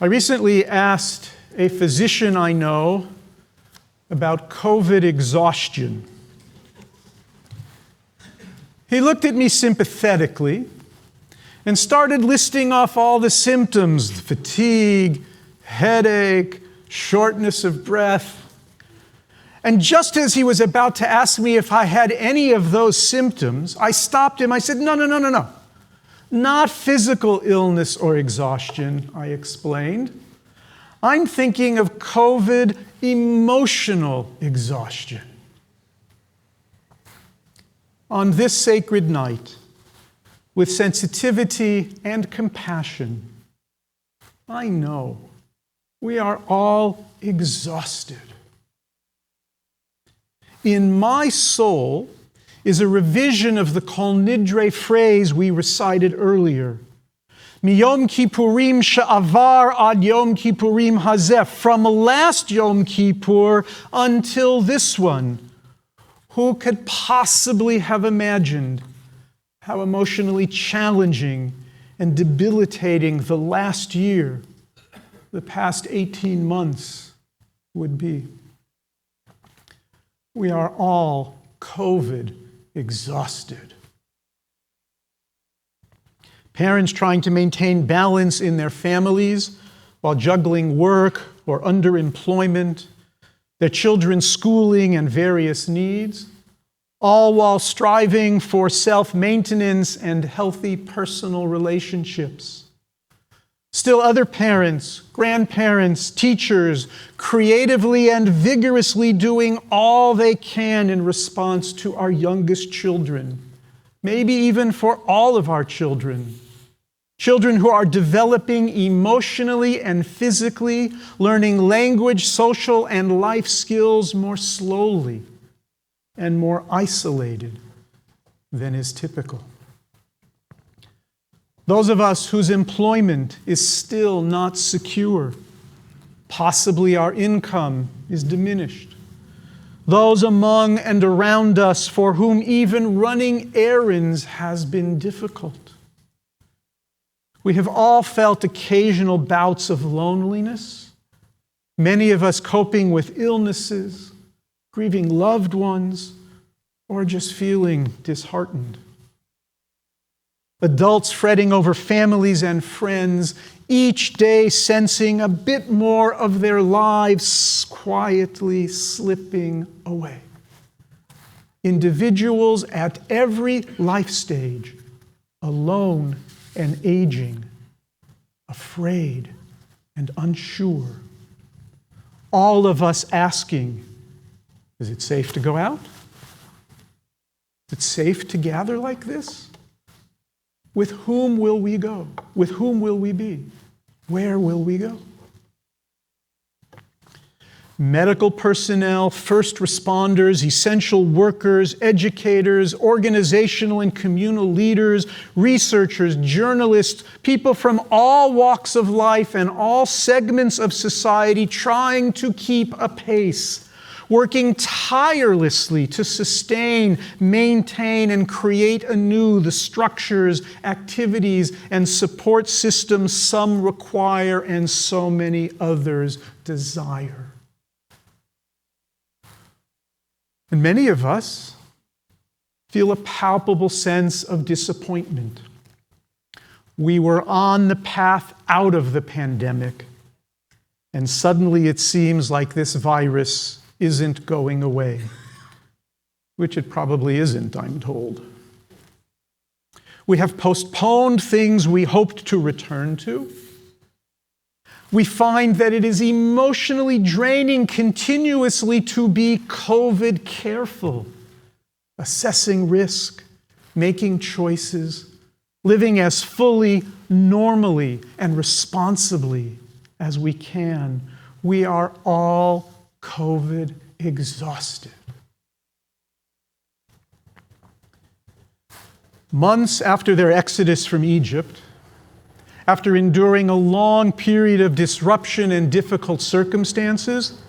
I recently asked a physician I know about COVID exhaustion. He looked at me sympathetically and started listing off all the symptoms: fatigue, headache, shortness of breath. And just as he was about to ask me if I had any of those symptoms, I stopped him. I said, no. Not physical illness or exhaustion, I explained. I'm thinking of COVID emotional exhaustion. On this sacred night, with sensitivity and compassion, I know we are all exhausted. In my soul is a revision of the Kol Nidre phrase we recited earlier. Miyom Kippurim she'avar ad Yom Kippurim hazeh. From last Yom Kippur until this one. Who could possibly have imagined how emotionally challenging and debilitating the last year, the past 18 months would be? We are all COVID exhausted. Parents trying to maintain balance in their families while juggling work or underemployment, their children's schooling and various needs, all while striving for self-maintenance and healthy personal relationships. Still other parents, grandparents, teachers, creatively and vigorously doing all they can in response to our youngest children, maybe even for all of our children. Children who are developing emotionally and physically, learning language, social, and life skills more slowly and more isolated than is typical. Those of us whose employment is still not secure, possibly our income is diminished. Those among and around us for whom even running errands has been difficult. We have all felt occasional bouts of loneliness, many of us coping with illnesses, grieving loved ones, or just feeling disheartened. Adults fretting over families and friends, each day sensing a bit more of their lives quietly slipping away. Individuals at every life stage, alone and aging, afraid and unsure. All of us asking, is it safe to go out? Is it safe to gather like this? With whom will we go? With whom will we be? Where will we go? Medical personnel, first responders, essential workers, educators, organizational and communal leaders, researchers, journalists, people from all walks of life and all segments of society trying to keep a pace, working tirelessly to sustain, maintain, and create anew the structures, activities, and support systems some require and so many others desire. And many of us feel a palpable sense of disappointment. We were on the path out of the pandemic, and suddenly it seems like this virus isn't going away, which it probably isn't, I'm told. We have postponed things we hoped to return to. We find that it is emotionally draining continuously to be COVID careful, assessing risk, making choices, living as fully, normally, and responsibly as we can. We are all COVID exhausted. Months after their exodus from Egypt, after enduring a long period of disruption and difficult circumstances,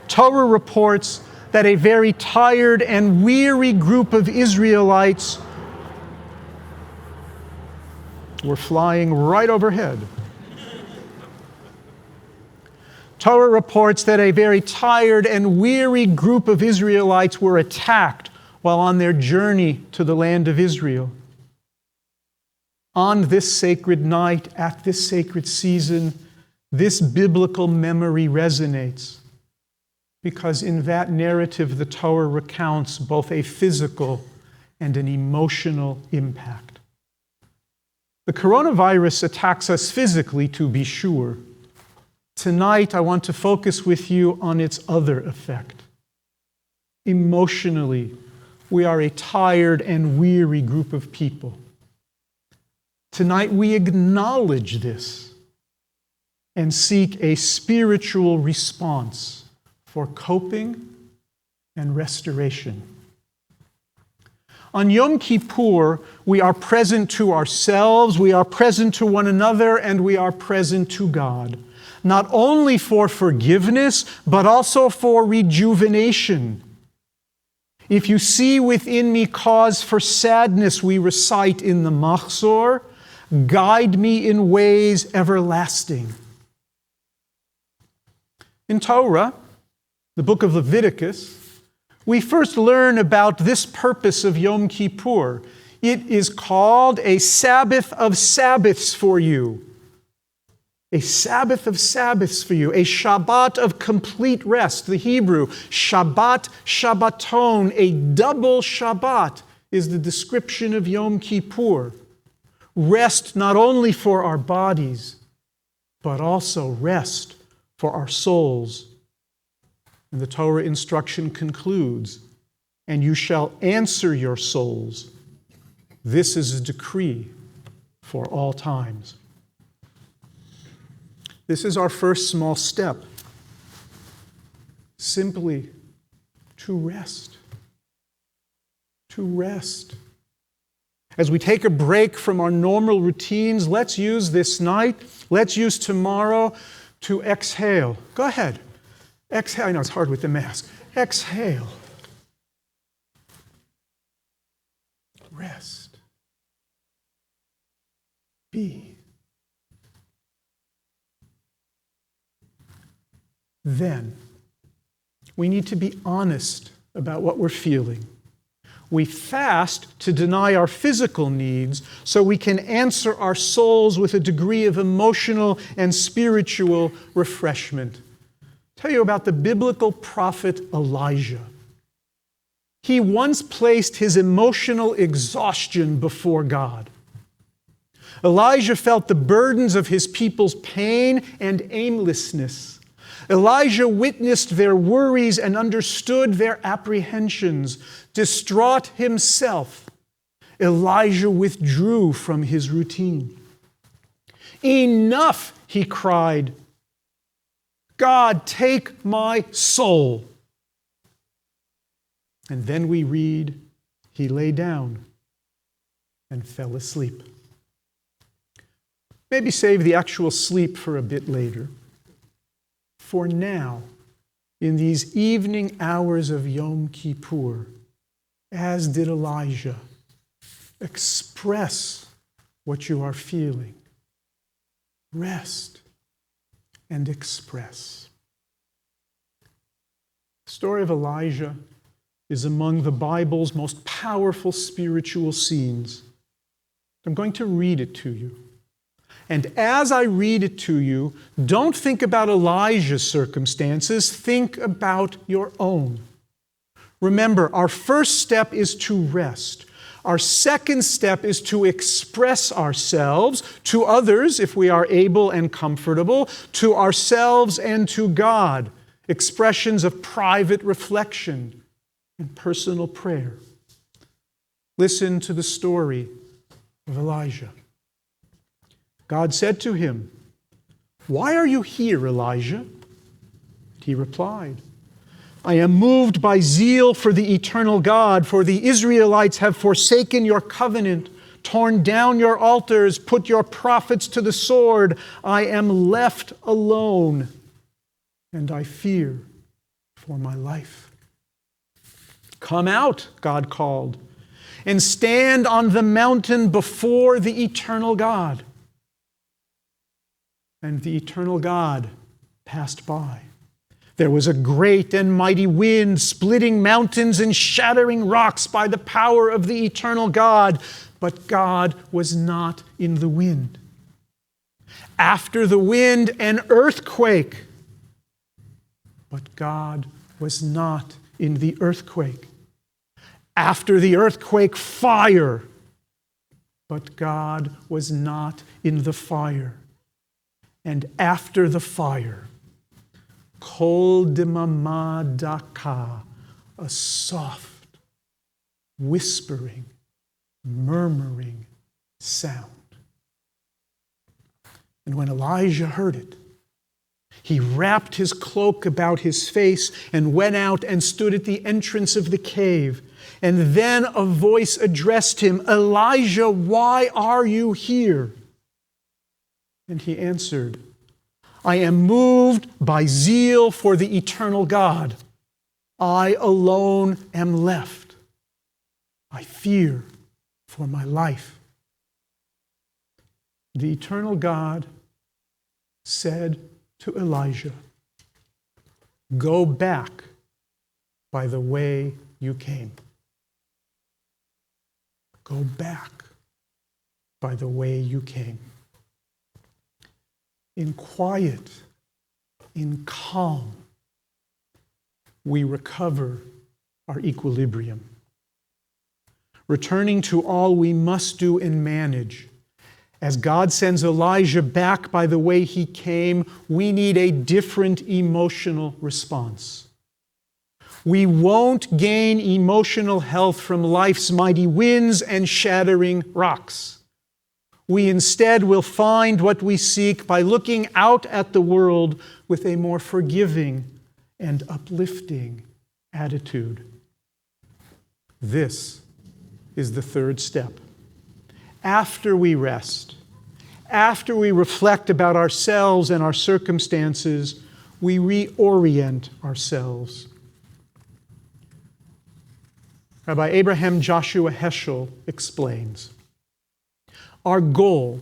Torah reports that a very tired and weary group of Israelites were flying right overhead. Torah reports that a very tired and weary group of Israelites were attacked while on their journey to the land of Israel. On this sacred night, at this sacred season, this biblical memory resonates, because in that narrative the Torah recounts both a physical and an emotional impact. The coronavirus attacks us physically, to be sure. Tonight, I want to focus with you on its other effect. Emotionally, we are a tired and weary group of people. Tonight, we acknowledge this and seek a spiritual response for coping and restoration. On Yom Kippur, we are present to ourselves, we are present to one another, and we are present to God. Not only for forgiveness, but also for rejuvenation. If you see within me cause for sadness, we recite in the Machzor, guide me in ways everlasting. In Torah, the book of Leviticus, we first learn about this purpose of Yom Kippur. It is called a Sabbath of Sabbaths for you. A Sabbath of Sabbaths for you. A Shabbat of complete rest. The Hebrew, Shabbat, Shabbaton, a double Shabbat is the description of Yom Kippur. Rest not only for our bodies, but also rest for our souls. And the Torah instruction concludes, and you shall answer your souls. This is a decree for all times. This is our first small step. Simply to rest. To rest. As we take a break from our normal routines, let's use this night, let's use tomorrow to exhale. Go ahead. Exhale. I know it's hard with the mask. Exhale. Rest. Be. Then, we need to be honest about what we're feeling. We fast to deny our physical needs so we can answer our souls with a degree of emotional and spiritual refreshment. I'll tell you about the biblical prophet Elijah. He once placed his emotional exhaustion before God. Elijah felt the burdens of his people's pain and aimlessness. Elijah witnessed their worries and understood their apprehensions. Distraught himself, Elijah withdrew from his routine. Enough, he cried. God, take my soul. And then we read, he lay down and fell asleep. Maybe save the actual sleep for a bit later. For now, in these evening hours of Yom Kippur, as did Elijah, express what you are feeling. Rest and express. The story of Elijah is among the Bible's most powerful spiritual scenes. I'm going to read it to you. And as I read it to you, don't think about Elijah's circumstances, think about your own. Remember, our first step is to rest. Our second step is to express ourselves to others, if we are able and comfortable, to ourselves and to God. Expressions of private reflection and personal prayer. Listen to the story of Elijah. God said to him, "Why are you here, Elijah?" He replied, "I am moved by zeal for the eternal God, for the Israelites have forsaken your covenant, torn down your altars, put your prophets to the sword. I am left alone, and I fear for my life." "Come out," God called, "and stand on the mountain before the eternal God." And the eternal God passed by. There was a great and mighty wind, splitting mountains and shattering rocks by the power of the eternal God, but God was not in the wind. After the wind, an earthquake, but God was not in the earthquake. After the earthquake, fire, but God was not in the fire. And after the fire, kol demama daka, a soft, whispering, murmuring sound. And when Elijah heard it, he wrapped his cloak about his face and went out and stood at the entrance of the cave. And then a voice addressed him, "Elijah, why are you here?" And he answered, "I am moved by zeal for the eternal God. I alone am left. I fear for my life." The eternal God said to Elijah, "Go back by the way you came." Go back by the way you came. In quiet, in calm, we recover our equilibrium. Returning to all we must do and manage. As God sends Elijah back by the way he came, we need a different emotional response. We won't gain emotional health from life's mighty winds and shattering rocks. We instead will find what we seek by looking out at the world with a more forgiving and uplifting attitude. This is the third step. After we rest, after we reflect about ourselves and our circumstances, we reorient ourselves. Rabbi Abraham Joshua Heschel explains, Our goal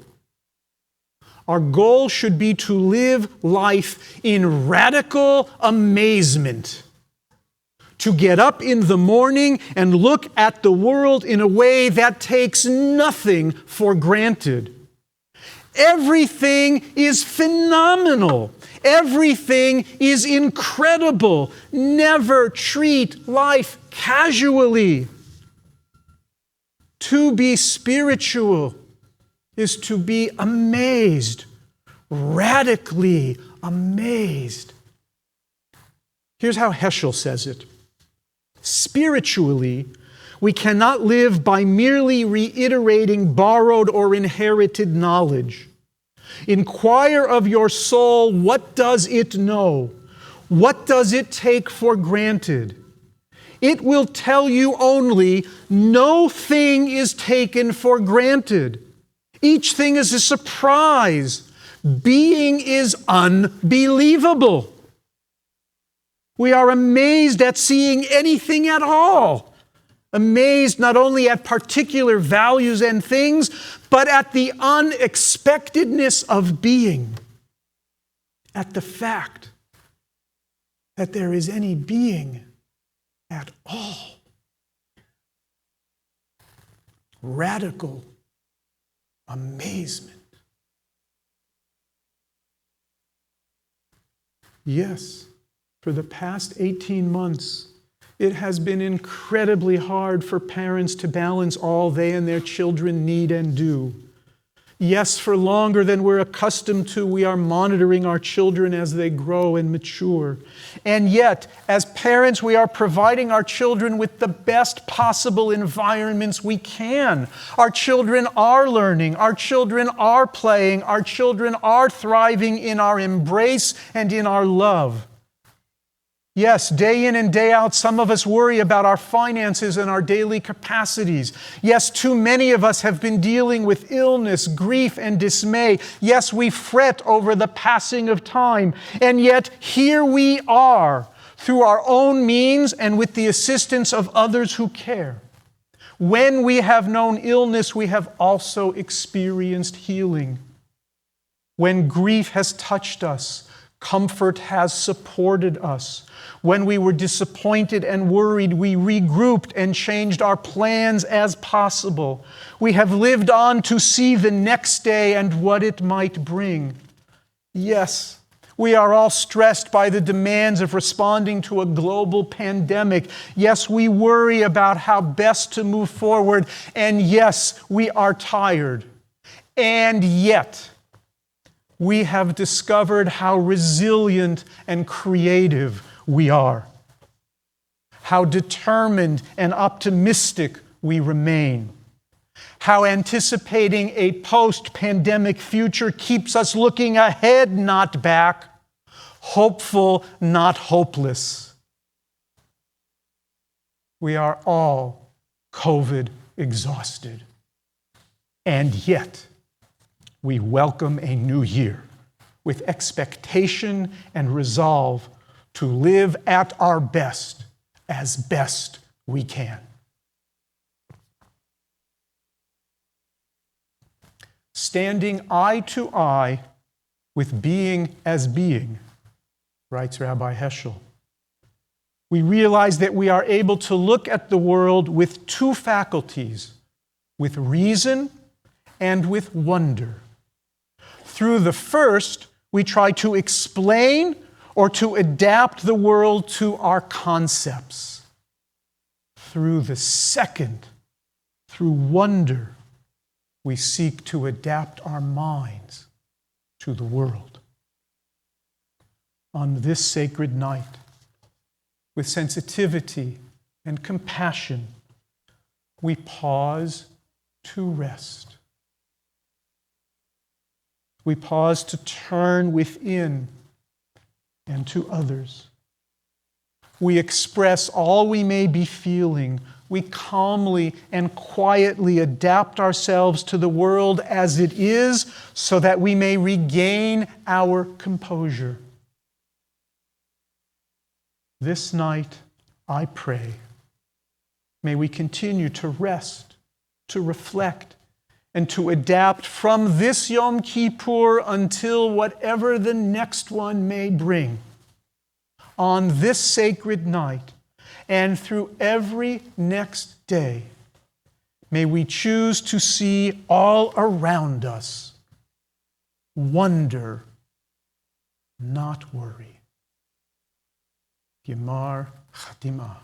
should be to live life in radical amazement. To get up in the morning and look at the world in a way that takes nothing for granted. Everything is phenomenal. Everything is incredible. Never treat life casually. To be spiritual is to be amazed, radically amazed. Here's how Heschel says it. Spiritually, we cannot live by merely reiterating borrowed or inherited knowledge. Inquire of your soul, what does it know? What does it take for granted? It will tell you only, no thing is taken for granted. Each thing is a surprise. Being is unbelievable. We are amazed at seeing anything at all. Amazed not only at particular values and things, but at the unexpectedness of being. At the fact that there is any being at all. Radical amazement. Yes, for the past 18 months, it has been incredibly hard for parents to balance all they and their children need and do. Yes, for longer than we're accustomed to, we are monitoring our children as they grow and mature. And yet, as parents, we are providing our children with the best possible environments we can. Our children are learning. Our children are playing. Our children are thriving in our embrace and in our love. Yes, day in and day out, some of us worry about our finances and our daily capacities. Yes, too many of us have been dealing with illness, grief, and dismay. Yes, we fret over the passing of time. And yet, here we are, through our own means and with the assistance of others who care. When we have known illness, we have also experienced healing. When grief has touched us, Comfort has supported us. When we were disappointed and worried, we regrouped and changed our plans as possible. We have lived on to see the next day and what it might bring. Yes, we are all stressed by the demands of responding to a global pandemic. Yes, we worry about how best to move forward. And yes, we are tired. And yet, we have discovered how resilient and creative we are, how determined and optimistic we remain, how anticipating a post-pandemic future keeps us looking ahead, not back, hopeful, not hopeless. We are all COVID exhausted, and yet we welcome a new year with expectation and resolve to live at our best as best we can. Standing eye to eye with being as being, writes Rabbi Heschel, we realize that we are able to look at the world with two faculties, with reason and with wonder. Through the first, we try to explain or to adapt the world to our concepts. Through the second, through wonder, we seek to adapt our minds to the world. On this sacred night, with sensitivity and compassion, we pause to rest. We pause to turn within and to others. We express all we may be feeling. We calmly and quietly adapt ourselves to the world as it is so that we may regain our composure. This night, I pray, may we continue to rest, to reflect, and to adapt from this Yom Kippur until whatever the next one may bring. On this sacred night and through every next day, may we choose to see all around us wonder, not worry. Gemar Chatimah.